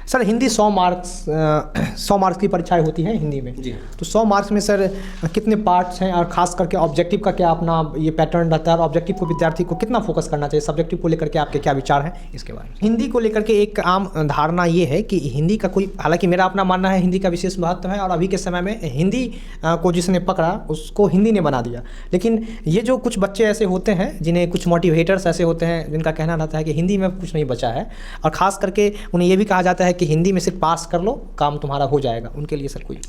Sir Hindi 100 marks की परीक्षाएं होती हैं हिंदी में जी। तो 100 मार्क्स में सर कितने पार्ट्स हैं और खास करके ऑब्जेक्टिव का क्या अपना ये पैटर्न रहता है और ऑब्जेक्टिव को विद्यार्थी को कितना फोकस करना चाहिए, सब्जेक्टिव को लेकर के आपके क्या विचार हैं इसके बारे में। हिंदी को लेकर के एक आम धारणा ये है कि हिंदी का कोई, हालांकि मेरा अपना मानना है हिंदी का विशेष महत्व है और अभी के समय में हिंदी को जिसने पकड़ा उसको हिंदी ने बना दिया। लेकिन ये जो कुछ बच्चे ऐसे होते हैं जिन्हें कुछ मोटिवेटर्स ऐसे होते हैं जिनका कहना रहता है कि हिंदी में कुछ नहीं बचा है और ख़ास करके उन्हें ये भी कहा जाता है कि हिंदी में सिर्फ पास कर लो काम तुम्हारा हो जाएगा, उनके लिए सर कोई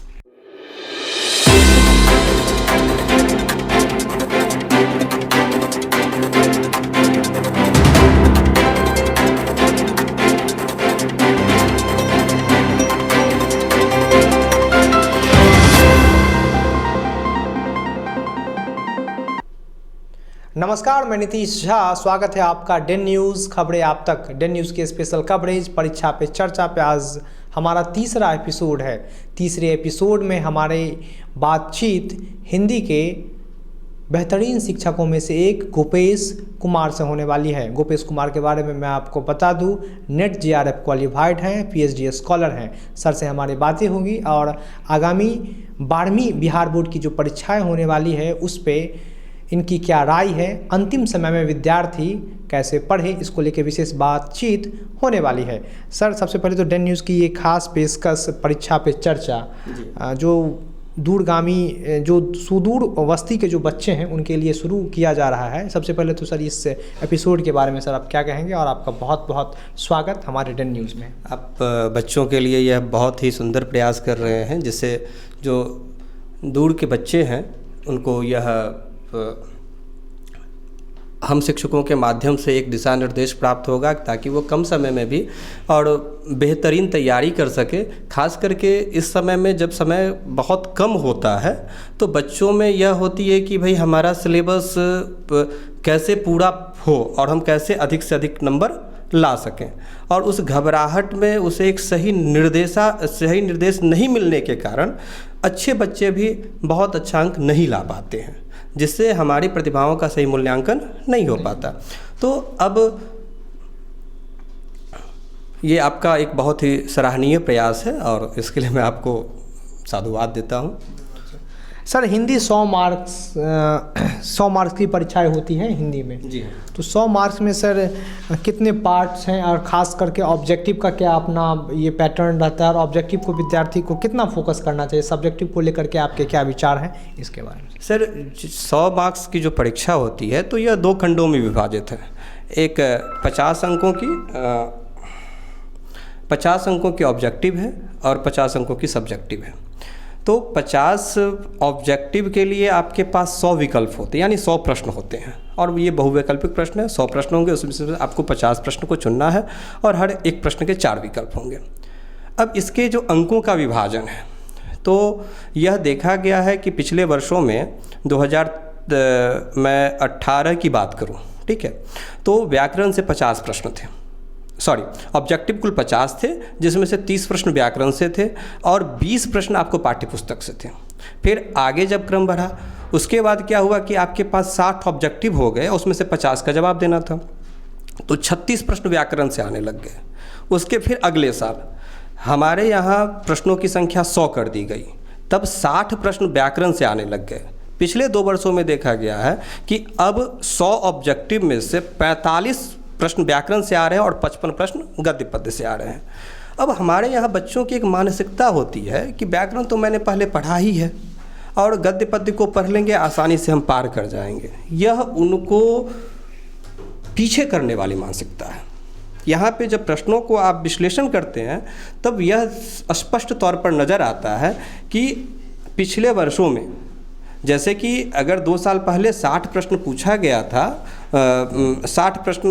नमस्कार, मैं नीतीश झा। स्वागत है आपका डेन न्यूज़ खबरें आप तक। डेन न्यूज़ की स्पेशल कवरेज परीक्षा पे चर्चा पे आज हमारा तीसरा एपिसोड है। तीसरे एपिसोड में हमारे बातचीत हिंदी के बेहतरीन शिक्षकों में से एक गोपेश कुमार से होने वाली है। गोपेश कुमार के बारे में मैं आपको बता दूं, नेट JRF क्वालिफाइड हैं, PhD स्कॉलर हैं। सर से हमारी बातें होगी और आगामी 12वीं बिहार बोर्ड की जो परीक्षाएँ होने वाली है उस पर इनकी क्या राय है, अंतिम समय में विद्यार्थी कैसे पढ़े, इसको लेकर विशेष बातचीत होने वाली है। सर सबसे पहले तो डेन न्यूज़ की ये खास पेशकश परीक्षा पे चर्चा जो दूरगामी जो सुदूर वस्ती के जो बच्चे हैं उनके लिए शुरू किया जा रहा है। सबसे पहले तो सर इस एपिसोड के बारे में सर आप क्या कहेंगे और आपका बहुत बहुत स्वागत हमारे डेन न्यूज़ में। आप बच्चों के लिए यह बहुत ही सुंदर प्रयास कर रहे हैं जिससे जो दूर के बच्चे हैं उनको यह हम शिक्षकों के माध्यम से एक दिशा निर्देश प्राप्त होगा ताकि वो कम समय में भी और बेहतरीन तैयारी कर सके। खास करके इस समय में जब समय बहुत कम होता है तो बच्चों में यह होती है कि भाई हमारा सिलेबस कैसे पूरा हो और हम कैसे अधिक से अधिक नंबर ला सकें, और उस घबराहट में उसे एक सही निर्देश नहीं मिलने के कारण अच्छे बच्चे भी बहुत अच्छा अंक नहीं ला पाते हैं, जिससे हमारी प्रतिभाओं का सही मूल्यांकन नहीं हो पाता। तो अब ये आपका एक बहुत ही सराहनीय प्रयास है और इसके लिए मैं आपको साधुवाद देता हूँ। सर हिंदी 100 मार्क्स की परीक्षाएं होती हैं हिंदी में जी। तो 100 मार्क्स में सर कितने पार्ट्स हैं और ख़ास करके ऑब्जेक्टिव का क्या अपना ये पैटर्न रहता है और ऑब्जेक्टिव को विद्यार्थी को कितना फोकस करना चाहिए, सब्जेक्टिव को लेकर के आपके क्या विचार हैं इसके बारे में। सर 100 मार्क्स की जो परीक्षा होती है तो यह 2 खंडों में विभाजित है। एक 50 अंकों की ऑब्जेक्टिव है और 50 अंकों की सब्जेक्टिव है। तो 50 ऑब्जेक्टिव के लिए आपके पास 100 विकल्प होते हैं, यानी 100 प्रश्न होते हैं और ये बहुवैकल्पिक प्रश्न है। 100 प्रश्न होंगे, उसमें से आपको 50 प्रश्न को चुनना है और हर एक प्रश्न के 4 विकल्प होंगे। अब इसके जो अंकों का विभाजन है तो यह देखा गया है कि पिछले वर्षों में मैं 18 की बात करूं, ठीक है, तो व्याकरण से 50 प्रश्न थे, ऑब्जेक्टिव कुल 50 थे जिसमें से 30 प्रश्न व्याकरण से थे और 20 प्रश्न आपको पाठ्यपुस्तक से थे। फिर आगे जब क्रम बढ़ा उसके बाद क्या हुआ कि आपके पास 60 ऑब्जेक्टिव हो गए, उसमें से 50 का जवाब देना था, तो 36 प्रश्न व्याकरण से आने लग गए। उसके फिर अगले साल हमारे यहाँ प्रश्नों की संख्या 100 कर दी गई, तब 60 प्रश्न व्याकरण से आने लग गए। पिछले 2 वर्षों में देखा गया है कि अब 100 ऑब्जेक्टिव में से 45 प्रश्न व्याकरण से आ रहे हैं और 55 प्रश्न गद्य पद्य से आ रहे हैं। अब हमारे यहाँ बच्चों की एक मानसिकता होती है कि व्याकरण तो मैंने पहले पढ़ा ही है और गद्य पद्य को पढ़ लेंगे, आसानी से हम पार कर जाएंगे। यह उनको पीछे करने वाली मानसिकता है। यहाँ पे जब प्रश्नों को आप विश्लेषण करते हैं तब यह स्पष्ट तौर पर नज़र आता है कि पिछले वर्षों में जैसे कि अगर 2 साल पहले 60 प्रश्न पूछा गया था, 60 प्रश्न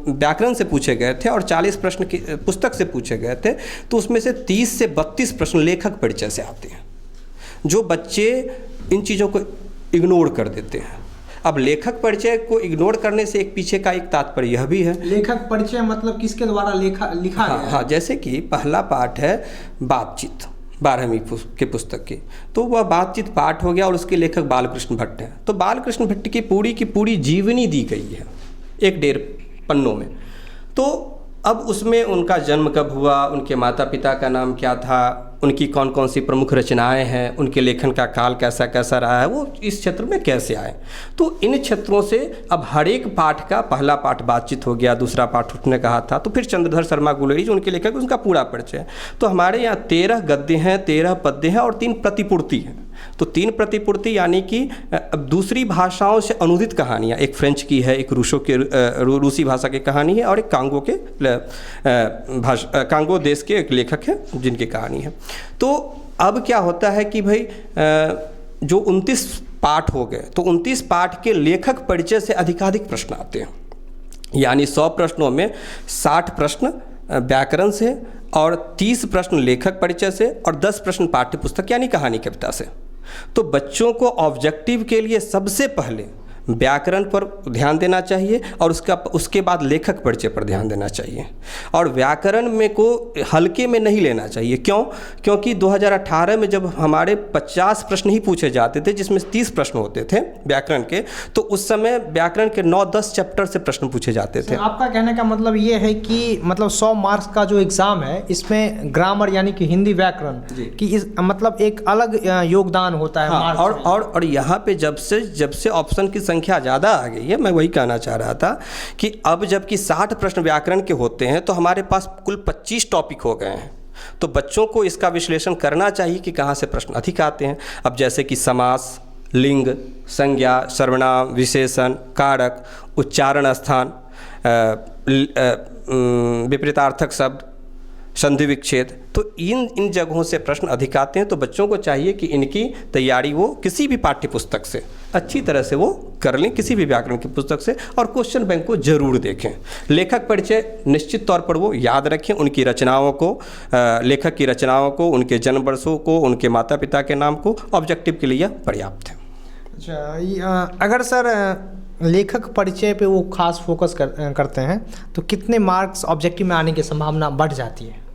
व्याकरण से पूछे गए थे और 40 प्रश्न की पुस्तक से पूछे गए थे, तो उसमें से 30 से 32 प्रश्न लेखक परिचय से आते हैं। जो बच्चे इन चीज़ों को इग्नोर कर देते हैं। अब लेखक परिचय को इग्नोर करने से एक पीछे का एक तात्पर्य यह भी है। लेखक परिचय मतलब किसके द्वारा लिखा गया? हाँ, जैसे कि पहला पाठ है बातचीत 12वीं के पुस्तक की, तो वह बातचीत पाठ हो गया और उसके लेखक बालकृष्ण भट्ट हैं। तो बालकृष्ण भट्ट की पूरी जीवनी दी गई है 1-1.5 पन्नों में। तो अब उसमें उनका जन्म कब हुआ, उनके माता पिता का नाम क्या था, उनकी कौन कौन सी प्रमुख रचनाएं हैं, उनके लेखन का काल कैसा कैसा रहा है, वो इस क्षेत्र में कैसे आए। तो इन क्षेत्रों से अब हर एक पाठ का पहला पाठ बातचीत हो गया, दूसरा पाठ उठने कहा था, तो फिर चंद्रधर शर्मा गुलेरी जो उनके लेखक उनका पूरा परिचय। तो हमारे यहाँ 13 गद्य हैं, 13 पद्य हैं और 3 प्रतिपूर्ति हैं। तो 3 प्रतिपूर्ति यानी कि दूसरी भाषाओं से अनुदित कहानियाँ, एक फ्रेंच की है, एक रूसी भाषा की कहानी है और एक कांगो देश के एक लेखक हैं जिनकी कहानी है। तो अब क्या होता है कि भाई जो 29 पाठ हो गए, तो 29 पाठ के लेखक परिचय से अधिकाधिक प्रश्न आते हैं। यानी 100 प्रश्नों में 60 प्रश्न व्याकरण से और 30 प्रश्न लेखक परिचय से और 10 प्रश्न पाठ्य पुस्तक यानी कहानी कविता से। तो बच्चों को ऑब्जेक्टिव के लिए सबसे पहले व्याकरण पर ध्यान देना चाहिए और उसके बाद लेखक परिचय पर ध्यान देना चाहिए। और व्याकरण में को हल्के में नहीं लेना चाहिए। क्यों? क्योंकि 2018 में जब हमारे 50 प्रश्न ही पूछे जाते थे जिसमें 30 प्रश्न होते थे व्याकरण के, तो उस समय व्याकरण के 9-10 चैप्टर से प्रश्न पूछे जाते थे। आपका कहने का मतलब ये है कि मतलब 100 मार्क्स का जो एग्ज़ाम है इसमें ग्रामर यानी कि हिंदी व्याकरण की इस मतलब एक अलग योगदान होता है। हाँ, और यहाँ पे जब से ऑप्शन की संख्या ज़्यादा आ गई है, मैं वही कहना चाह रहा था कि अब जबकि 60 प्रश्न व्याकरण के होते हैं तो हमारे पास कुल 25 टॉपिक हो गए हैं। तो बच्चों को इसका विश्लेषण करना चाहिए कि कहाँ से प्रश्न अधिक आते हैं। अब जैसे कि समास, लिंग, संज्ञा, सर्वनाम, विशेषण, कारक, उच्चारण स्थान, विपरीतार्थक शब्द, संधि विच्छेद, तो इन जगहों से प्रश्न अधिक आते हैं। तो बच्चों को चाहिए कि इनकी तैयारी वो किसी भी पाठ्य पुस्तक से अच्छी तरह से वो कर लें, किसी भी व्याकरण की पुस्तक से, और क्वेश्चन बैंक को जरूर देखें। लेखक परिचय निश्चित तौर पर वो याद रखें, उनकी रचनाओं को, लेखक की रचनाओं को, उनके जन्म वर्षों को, उनके माता पिता के नाम को, ऑब्जेक्टिव के लिए यह पर्याप्त है। अच्छा, अगर सर लेखक परिचय पे वो खास फोकस करते हैं तो कितने मार्क्स ऑब्जेक्टिव में आने की संभावना बढ़ जाती है?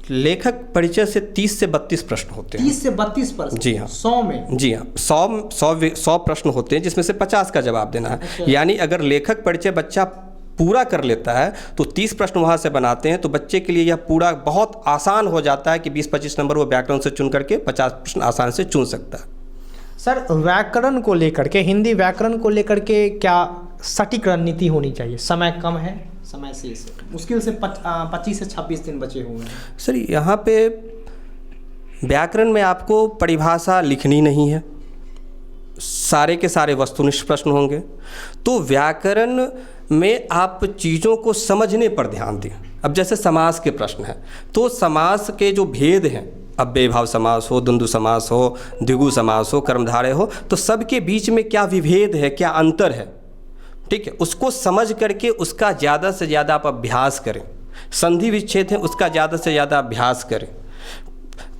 लेखक परिचय से 30 से 32 प्रश्न होते हैं। 30 से 32 प्रश्न? जी हाँ। 100 में? जी हाँ, 100 प्रश्न होते हैं जिसमें से 50 का जवाब देना है। अच्छा। यानी अगर लेखक परिचय बच्चा पूरा कर लेता है तो 30 प्रश्न वहाँ से बनाते हैं, तो बच्चे के लिए यह पूरा बहुत आसान हो जाता है कि 20-25 नंबर वो व्याकरण से चुन करके 50 प्रश्न आसान से चुन सकता है। सर, व्याकरण को लेकर के, हिंदी व्याकरण को लेकर के क्या सटीक रणनीति होनी चाहिए? समय कम है, समय से मुश्किल से 25 से 26 दिन बचे हुए हैं। सर, यहाँ पे व्याकरण में आपको परिभाषा लिखनी नहीं है, सारे के सारे वस्तुनिष्ठ प्रश्न होंगे। तो व्याकरण में आप चीज़ों को समझने पर ध्यान दें। अब जैसे समास के प्रश्न हैं, तो समास के जो भेद हैं, अब बेभाव समास हो, द्वंद्व समास हो, द्विगु समास हो, कर्मधारय हो, तो सबके बीच में क्या विभेद है, क्या अंतर है, ठीक है, उसको समझ करके उसका ज़्यादा से ज़्यादा आप अभ्यास करें। संधि विच्छेद है, उसका ज़्यादा से ज़्यादा अभ्यास करें।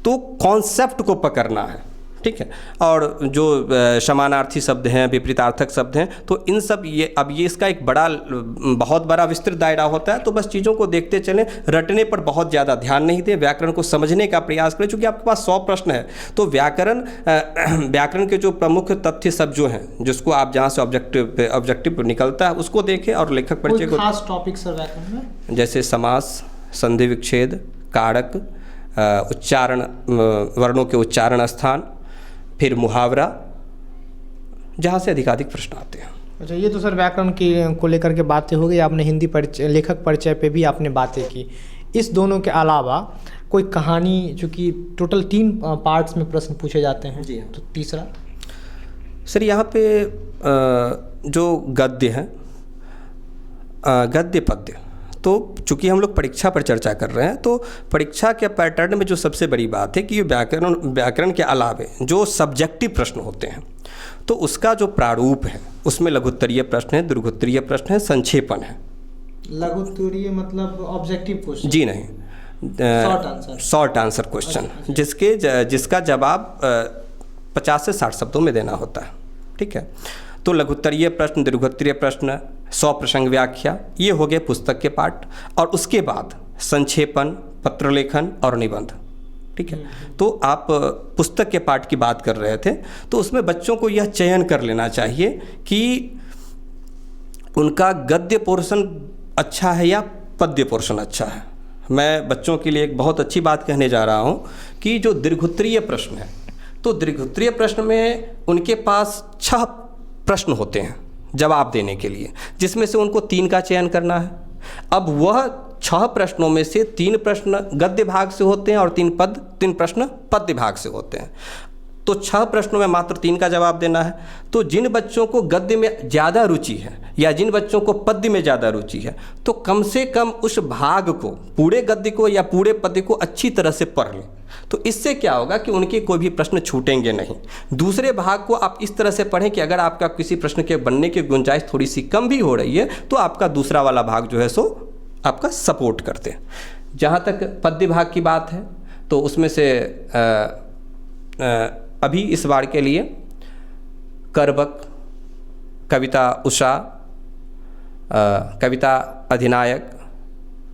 तो कॉन्सेप्ट को पकड़ना है, ठीक है। और जो समानार्थी शब्द हैं, विपरीतार्थक शब्द हैं, तो इन सब ये इसका एक बहुत बड़ा विस्तृत दायरा होता है। तो बस चीज़ों को देखते चलें, रटने पर बहुत ज़्यादा ध्यान नहीं दें, व्याकरण को समझने का प्रयास करें। चूँकि आपके पास 100 प्रश्न है तो व्याकरण के जो प्रमुख तथ्य सब जो हैं, जिसको आप जहाँ से ऑब्जेक्टिव निकलता है उसको देखें, और लेखक परिचय को। खास टॉपिक सर व्याकरण में जैसे समास, संधि विच्छेद, कारक, उच्चारण, वर्णों के उच्चारण स्थान, फिर मुहावरा, जहाँ से अधिकाधिक प्रश्न आते हैं। अच्छा, ये तो सर व्याकरण को लेकर के बातें हो गई। आपने हिंदी परिचय, लेखक परिचय पे भी आपने बातें की। इस दोनों के अलावा कोई कहानी, चूँकि टोटल 3 पार्ट्स में प्रश्न पूछे जाते हैं जी, तो तीसरा? सर, यहाँ पे जो गद्य हैं, गद्य पद्य, तो चूँकि हम लोग परीक्षा पर चर्चा कर रहे हैं, तो परीक्षा के पैटर्न में जो सबसे बड़ी बात है कि ये व्याकरण के अलावे जो सब्जेक्टिव प्रश्न होते हैं, तो उसका जो प्रारूप है उसमें लघुत्तरीय प्रश्न है, दीर्घोत्तरीय प्रश्न है, संक्षेपण है। लघुत्तरीय मतलब ऑब्जेक्टिव क्वेश्चन? जी नहीं, शॉर्ट आंसर क्वेश्चन, जिसका जवाब 50 से 60 शब्दों में देना होता है, ठीक है। तो लघुत्तरीय प्रश्न, दीर्घोत्तरीय प्रश्न, 100 प्रसंग व्याख्या, ये हो गए पुस्तक के पाठ। और उसके बाद संक्षेपण, पत्र लेखन और निबंध, ठीक है। तो आप पुस्तक के पाठ की बात कर रहे थे, तो उसमें बच्चों को यह चयन कर लेना चाहिए कि उनका गद्य पोर्शन अच्छा है या पद्य पोर्शन अच्छा है। मैं बच्चों के लिए एक बहुत अच्छी बात कहने जा रहा हूँ कि जो दीर्घोत्तरीय प्रश्न है, तो दीर्घोत्तरीय प्रश्न में उनके पास 6 प्रश्न होते हैं जवाब देने के लिए, जिसमें से उनको 3 का चयन करना है। अब वह 6 प्रश्नों में से 3 प्रश्न गद्य भाग से होते हैं और 3 प्रश्न पद्य भाग से होते हैं। तो 6 प्रश्नों में मात्र 3 का जवाब देना है। तो जिन बच्चों को गद्य में ज़्यादा रुचि है या जिन बच्चों को पद्य में ज़्यादा रुचि है, तो कम से कम उस भाग को, पूरे गद्य को या पूरे पद्य को अच्छी तरह से पढ़ लें। तो इससे क्या होगा कि उनके कोई भी प्रश्न छूटेंगे नहीं। दूसरे भाग को आप इस तरह से पढ़ें कि अगर आपका किसी प्रश्न के बनने की गुंजाइश थोड़ी सी कम भी हो रही है, तो आपका दूसरा वाला भाग जो है सो आपका सपोर्ट करते हैं। जहाँ तक पद्य भाग की बात है, तो उसमें से अभी इस बार के लिए करबक, कविता उषा, कविता अधिनायक,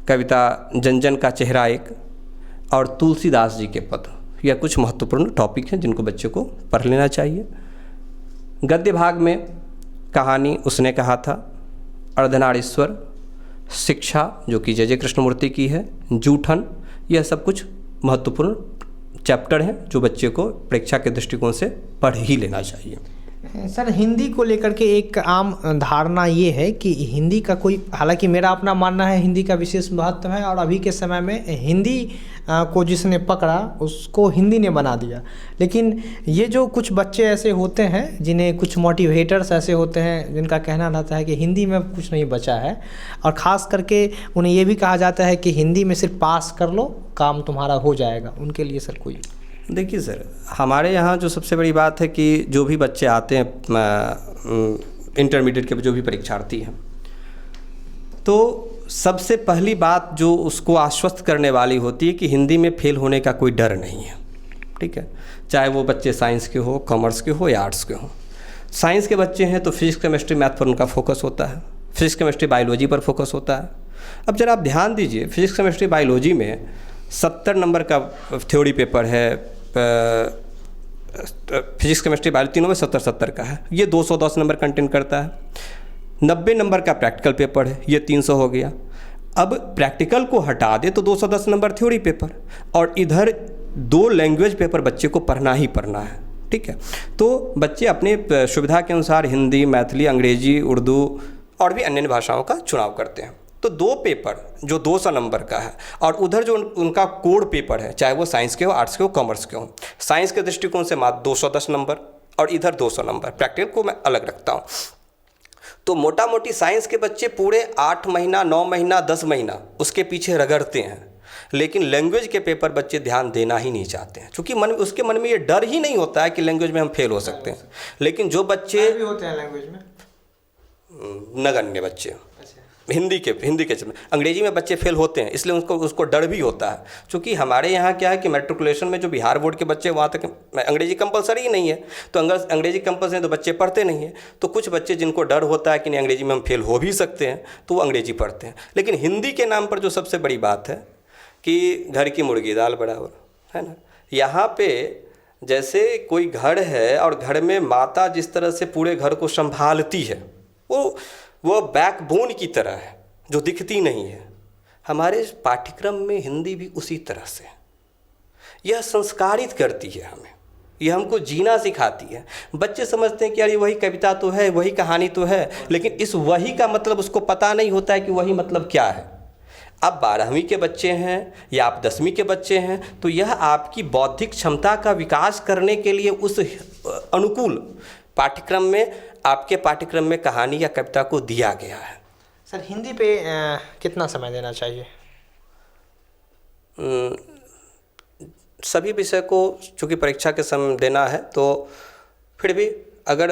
कविता जनजन का चेहरा एक और तुलसीदास जी के पद, यह कुछ महत्वपूर्ण टॉपिक हैं जिनको बच्चे को पढ़ लेना चाहिए। गद्य भाग में कहानी उसने कहा था, अर्धनारीश्वर, शिक्षा जो कि जय कृष्णमूर्ति की है, जूठन, यह सब कुछ महत्वपूर्ण चैप्टर हैं जो बच्चे को परीक्षा के दृष्टिकोण से पढ़ ही लेना चाहिए। सर, हिंदी को लेकर के एक आम धारणा ये है कि हिंदी का कोई, हालांकि मेरा अपना मानना है हिंदी का विशेष महत्व है और अभी के समय में हिंदी को जिसने पकड़ा उसको हिंदी ने बना दिया। लेकिन ये जो कुछ बच्चे ऐसे होते हैं, जिन्हें कुछ मोटिवेटर्स ऐसे होते हैं जिनका कहना रहता है कि हिंदी में कुछ नहीं बचा है, और ख़ास करके उन्हें ये भी कहा जाता है कि हिंदी में सिर्फ पास कर लो, काम तुम्हारा हो जाएगा। उनके लिए सर कोई? देखिए सर, हमारे यहाँ जो सबसे बड़ी बात है कि जो भी बच्चे आते हैं इंटरमीडिएट के जो भी परीक्षार्थी हैं, तो सबसे पहली बात जो उसको आश्वस्त करने वाली होती है कि हिंदी में फेल होने का कोई डर नहीं है। ठीक है, चाहे वो बच्चे साइंस के हो, कॉमर्स के हो या आर्ट्स के हो। साइंस के बच्चे हैं तो फिजिक्स केमिस्ट्री मैथ पर उनका फोकस होता है, फिजिक्स केमिस्ट्री बायोलॉजी पर फोकस होता है। अब जरा आप ध्यान दीजिए, फिजिक्स केमिस्ट्री बायोलॉजी में 70 नंबर का थ्योरी पेपर है, फिजिक्स केमिस्ट्री बायोलॉजी तीनों में 70-70 का है, ये 210 नंबर कंटेंट करता है। 90 नंबर का प्रैक्टिकल पेपर है, ये 300 हो गया। अब प्रैक्टिकल को हटा दे तो 210 नंबर थ्योरी पेपर, और इधर 2 लैंग्वेज पेपर बच्चे को पढ़ना ही पढ़ना है। ठीक है, तो बच्चे अपने सुविधा के अनुसार हिंदी, मैथिली, अंग्रेजी, उर्दू और भी अन्य भाषाओं का चुनाव करते हैं। तो 2 पेपर जो 200 नंबर का है, और उधर जो उनका कोड पेपर है, चाहे वो साइंस के हो, आर्ट्स के हो, कॉमर्स के हो, साइंस के दृष्टिकोण से मात्र 210 नंबर और इधर 200 नंबर, प्रैक्टिकल को मैं अलग रखता हूँ। तो मोटा मोटी साइंस के बच्चे पूरे 8 महीना, 9 महीना, 10 महीना उसके पीछे रगड़ते हैं, लेकिन लैंग्वेज के पेपर बच्चे ध्यान देना ही नहीं चाहते हैं, क्योंकि उसके मन में ये डर ही नहीं होता है कि लैंग्वेज में हम फेल हो सकते हैं। लेकिन जो बच्चे भी होते हैं लैंग्वेज में, नगण्य बच्चे, हिंदी के अंग्रेजी में बच्चे फेल होते हैं, इसलिए उसको डर भी होता है। क्योंकि हमारे यहाँ क्या है कि मैट्रिकुलेशन में जो बिहार बोर्ड के बच्चे, वहाँ तक अंग्रेजी कंपलसरी ही नहीं है, तो अंग्रेजी कंपलसरी है तो बच्चे पढ़ते नहीं हैं। तो कुछ बच्चे जिनको डर होता है कि नहीं अंग्रेजी में हम फेल हो भी सकते हैं, तो वो अंग्रेजी पढ़ते हैं। लेकिन हिंदी के नाम पर जो सबसे बड़ी बात है कि घर की मुर्गी दाल बराबर, है ना। यहाँ पे जैसे कोई घर है और घर में माता जिस तरह से पूरे घर को संभालती है, वो बैकबोन की तरह है जो दिखती नहीं है। हमारे पाठ्यक्रम में हिंदी भी उसी तरह से, यह संस्कारित करती है हमें, यह हमको जीना सिखाती है। बच्चे समझते हैं कि यार ये वही कविता तो है, वही कहानी तो है, लेकिन इस वही का मतलब उसको पता नहीं होता है कि वही मतलब क्या है। आप 12वीं के बच्चे हैं या आप 10वीं के बच्चे हैं, तो यह आपकी बौद्धिक क्षमता का विकास करने के लिए उस अनुकूल पाठ्यक्रम में, आपके पाठ्यक्रम में कहानी या कविता को दिया गया है। सर, हिंदी पे कितना समय देना चाहिए? सभी विषय को चूँकि परीक्षा के समय देना है, तो फिर भी अगर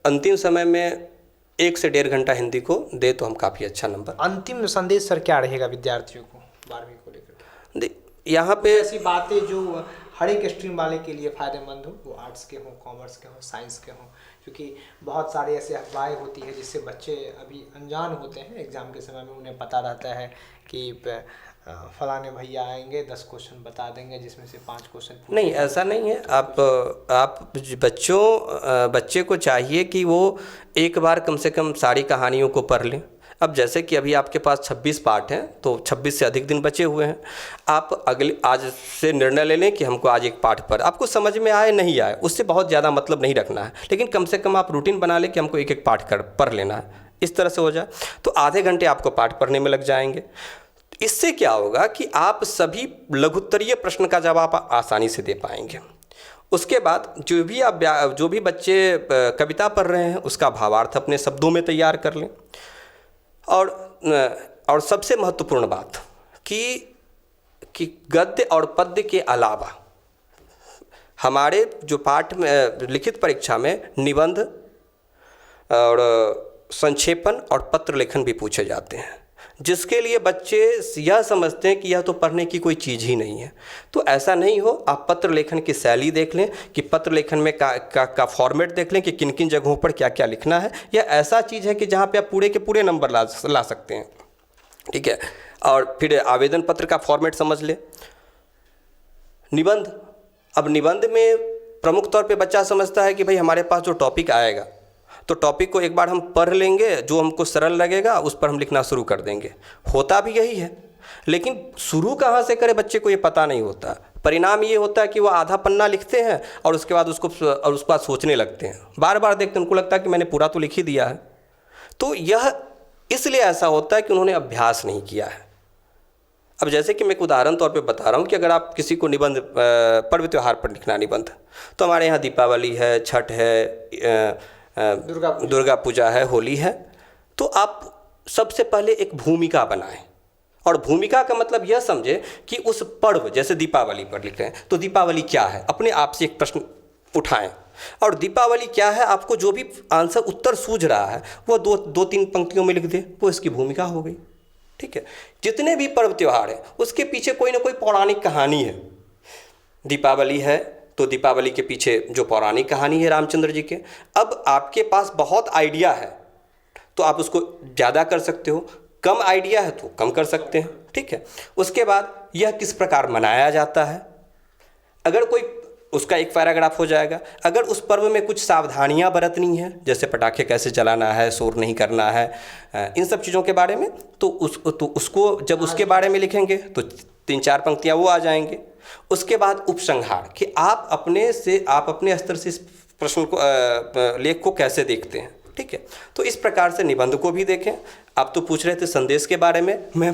अंतिम समय में 1 से 1.5 घंटा हिंदी को दे तो हम काफ़ी अच्छा नंबर। अंतिम संदेश सर क्या रहेगा विद्यार्थियों को 12वीं को लेकर? यहाँ पे ऐसी बातें जो हर एक स्ट्रीम वाले के लिए फ़ायदेमंद हो, वो आर्ट्स के हों, कॉमर्स के हों, साइंस के हों, क्योंकि बहुत सारे ऐसे अफवाहें होती है जिससे बच्चे अभी अनजान होते हैं। एग्ज़ाम के समय में उन्हें पता रहता है कि फलाने भैया आएंगे, 10 क्वेश्चन बता देंगे जिसमें से 5 क्वेश्चन। नहीं, ऐसा नहीं है। आप बच्चे को चाहिए कि वो एक बार कम से कम सारी कहानियों को पढ़ लें। अब जैसे कि अभी आपके पास 26 पार्ट हैं, तो 26 से अधिक दिन बचे हुए हैं। आप आज से निर्णय ले लें कि हमको आज एक पार्ट पर, आपको समझ में आए नहीं आए उससे बहुत ज़्यादा मतलब नहीं रखना है, लेकिन कम से कम आप रूटीन बना लें कि हमको एक एक पार्ट पढ़ लेना है। इस तरह से हो जाए तो आधे घंटे आपको पाठ पढ़ने में लग जाएंगे। इससे क्या होगा कि आप सभी लघुत्तरीय प्रश्न का जवाब आसानी से दे पाएंगे। उसके बाद जो भी बच्चे कविता पढ़ रहे हैं उसका भावार्थ अपने शब्दों में तैयार कर लें। और सबसे महत्वपूर्ण बात कि गद्य और पद्य के अलावा हमारे जो पाठ में लिखित परीक्षा में निबंध और संक्षेपण और पत्र लेखन भी पूछे जाते हैं, जिसके लिए बच्चे यह समझते हैं कि यह तो पढ़ने की कोई चीज़ ही नहीं है। तो ऐसा नहीं हो, आप पत्र लेखन की शैली देख लें कि पत्र लेखन में का फॉर्मेट देख लें कि किन किन जगहों पर क्या क्या लिखना है। यह ऐसा चीज़ है कि जहाँ पे आप पूरे के पूरे नंबर ला सकते हैं, ठीक है। और फिर आवेदन पत्र का फॉर्मेट समझ लें। निबंध, अब निबंध में प्रमुख तौर पे बच्चा समझता है कि भाई हमारे पास जो टॉपिक आएगा तो टॉपिक को एक बार हम पढ़ लेंगे, जो हमको सरल लगेगा उस पर हम लिखना शुरू कर देंगे। होता भी यही है, लेकिन शुरू कहाँ से करें बच्चे को ये पता नहीं होता। परिणाम ये होता है कि वो आधा पन्ना लिखते हैं और उसके बाद उसके बाद सोचने लगते हैं, बार बार देखते हैं, उनको लगता है कि मैंने पूरा तो लिख ही दिया है। तो यह इसलिए ऐसा होता है कि उन्होंने अभ्यास नहीं किया है। अब जैसे कि मैं एक उदाहरण तौर पे बता रहा हूँ कि अगर आप किसी को निबंध पर्व त्यौहार पर लिखना निबंध, तो हमारे यहाँ दीपावली है, छठ है, दुर्गा पूजा है, होली है, तो आप सबसे पहले एक भूमिका बनाएं। और भूमिका का मतलब यह समझे कि उस पर्व, जैसे दीपावली पर लिख रहे हैं तो दीपावली क्या है, अपने आप से एक प्रश्न उठाएं। और दीपावली क्या है, आपको जो भी आंसर उत्तर सूझ रहा है वो दो तीन पंक्तियों में लिख दे, वो इसकी भूमिका हो गई, ठीक है। जितने भी पर्व त्यौहार हैं उसके पीछे कोई ना कोई पौराणिक कहानी है। दीपावली है तो दीपावली के पीछे जो पौराणिक कहानी है रामचंद्र जी के, अब आपके पास बहुत आइडिया है तो आप उसको ज़्यादा कर सकते हो, कम आइडिया है तो कम कर सकते हैं, ठीक है। उसके बाद यह किस प्रकार मनाया जाता है, अगर कोई, उसका एक पैराग्राफ हो जाएगा। अगर उस पर्व में कुछ सावधानियां बरतनी है, जैसे पटाखे कैसे जलाना है, शोर नहीं करना है, इन सब चीज़ों के बारे में, तो उसको जब उसके बारे में लिखेंगे तो 3-4 पंक्तियां वो आ जाएंगे। उसके बाद उपसंहार कि आप अपने स्तर से इस प्रश्न को लेख को कैसे देखते हैं, ठीक है। तो इस प्रकार से निबंध को भी देखें। आप तो पूछ रहे थे संदेश के बारे में, मैं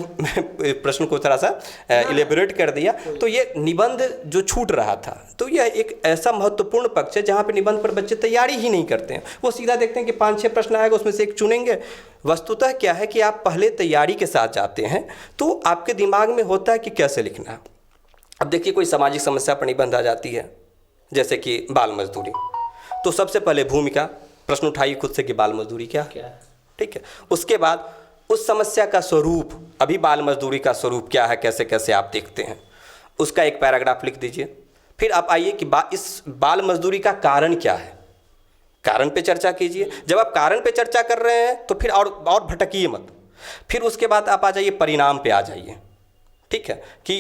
प्रश्न को थोड़ा सा इलेबोरेट कर दिया। तो ये निबंध जो छूट रहा था, तो यह एक ऐसा महत्वपूर्ण पक्ष है जहाँ पे निबंध पर बच्चे तैयारी ही नहीं करते हैं। वो सीधा देखते हैं कि 5-6 प्रश्न आएगा, उसमें से एक चुनेंगे। वस्तुतः क्या है कि आप पहले तैयारी के साथ जाते हैं तो आपके दिमाग में होता है कि कैसे लिखना है। अब देखिए कोई सामाजिक समस्या पर निबंध आ जाती है, जैसे कि बाल मजदूरी, तो सबसे पहले भूमिका, प्रश्न उठाइए खुद से कि बाल मजदूरी क्या है, ठीक है। उसके बाद उस समस्या का स्वरूप, अभी बाल मजदूरी का स्वरूप क्या है, कैसे कैसे आप देखते हैं, उसका एक पैराग्राफ लिख दीजिए। फिर आप आइए कि इस बाल मजदूरी का कारण क्या है, कारण पे चर्चा कीजिए। जब आप कारण पे चर्चा कर रहे हैं तो फिर और भटकिए मत। फिर उसके बाद आप आ जाइए परिणाम पे आ जाइए, ठीक है, कि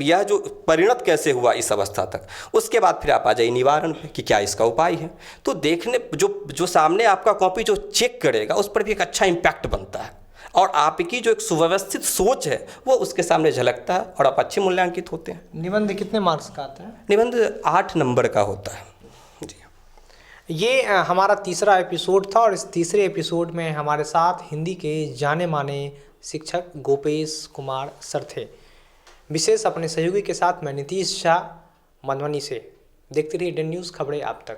यह जो परिणत कैसे हुआ इस अवस्था तक। उसके बाद फिर आप आ जाइए निवारण पे कि क्या इसका उपाय है। तो देखने जो सामने आपका कॉपी जो चेक करेगा उस पर भी एक अच्छा इम्पैक्ट बनता है, और आपकी जो एक सुव्यवस्थित सोच है वो उसके सामने झलकता है और आप अच्छे मूल्यांकित होते हैं। निबंध कितने मार्क्स का आता है? निबंध 8 नंबर का होता है जी। ये हमारा तीसरा एपिसोड था, और इस तीसरे एपिसोड में हमारे साथ हिंदी के जाने माने शिक्षक गोपेश कुमार सर थे। विशेष अपने सहयोगी के साथ मैं नीतीश शाह, मधुबनी से। देखते रहिए डेन न्यूज़, खबरें आप तक।